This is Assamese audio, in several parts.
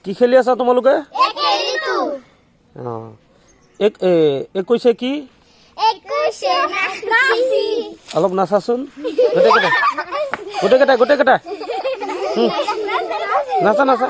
কি খেলি আছা তোমালোকে? কৈছে কি অলপ নাচাচোন গোটেইকেইটা নাচা নাচা।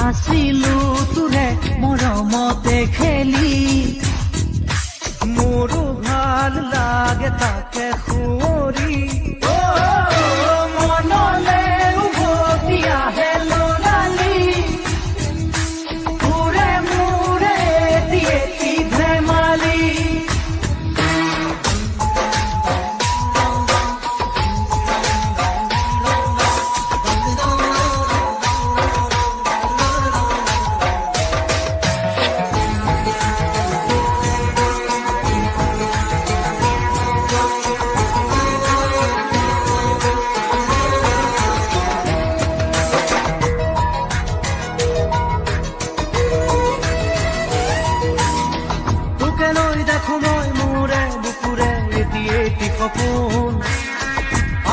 আছিলো তোৰে মৰমতে খেলি মোৰো ভাল লাগে তাকে সুঁৱৰি মনলে উভতি আহে ল'ৰালি তোৰে মোৰে এটি ধেমালি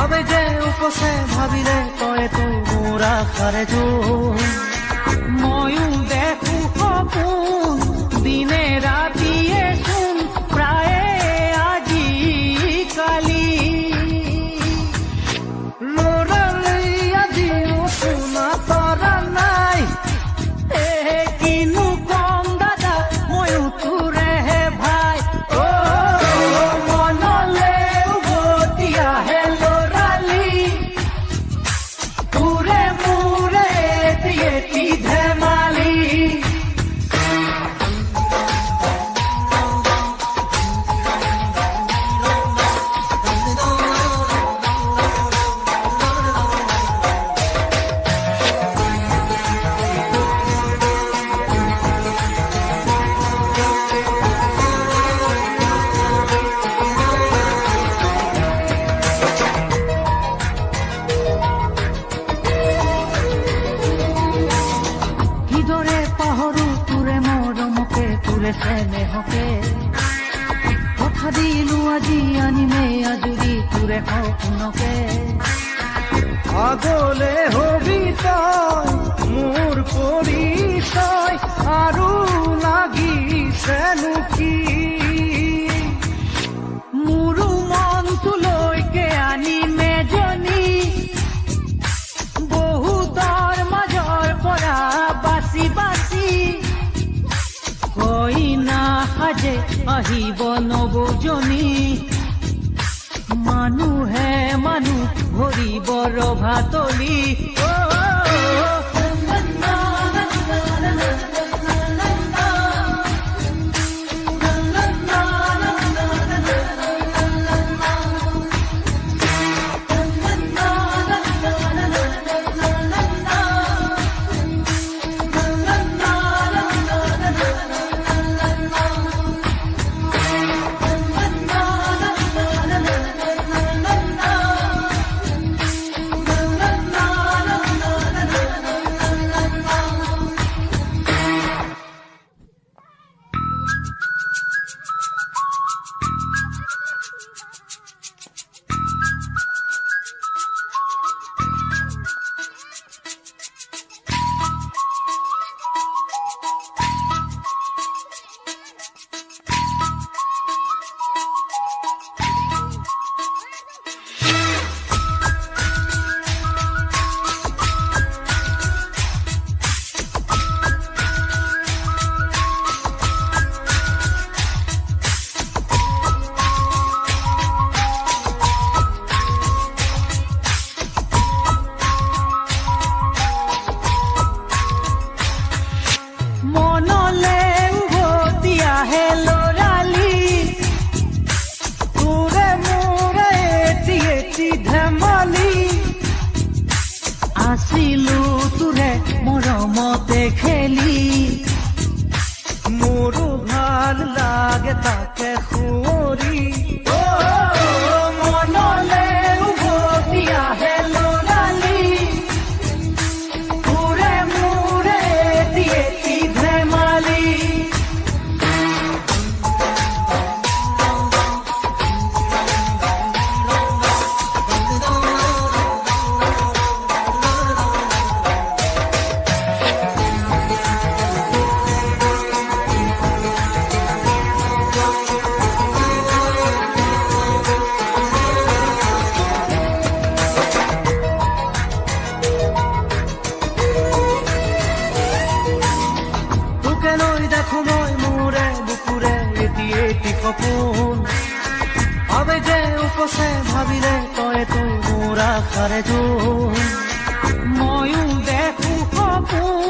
আবেগে উপচে ভাবিলে তই তোৰ মোৰ আশাৰে জোৰ ময়ো দেখো সপোন দিনে ৰাতিয়ে চোন প্ৰায়ে আজি কালি ল'ৰালি আজিও শুনা তৰা নাই কিনো কম দাদা ময়ো তোৰেহে ভাই মনলে উভতি আহে ল'ৰালি তোৰে মোৰে এটি ধেমালি চেনেহকে কথা দিলো আজি আনিমে আজুৰি তোৰে সপোনকে আগলে হবি তই মোৰ পৰিচয় আৰু লাগিছেনো কি মোৰো মনটোলৈকে আনিমে জনী বহুতৰ মাজৰ পৰা বাচি বাচি কইনা সাজে আহিব নবজনী মানুহে মানুহ ভৰিব ৰভাতলি মেলি মোৰো ভাল লাগে তাকে সুঁৱৰি মনলে উভতি আহে লৰালি ঘূৰে মূৰে এটি ধেমালি তোকে লৈ দেখো মই মোৰে বুকুৰে এটি সপোন আবেগে উপচে ভাবিলে তই মোৰ আশাৰে জোন ময়ো দেখো সপোন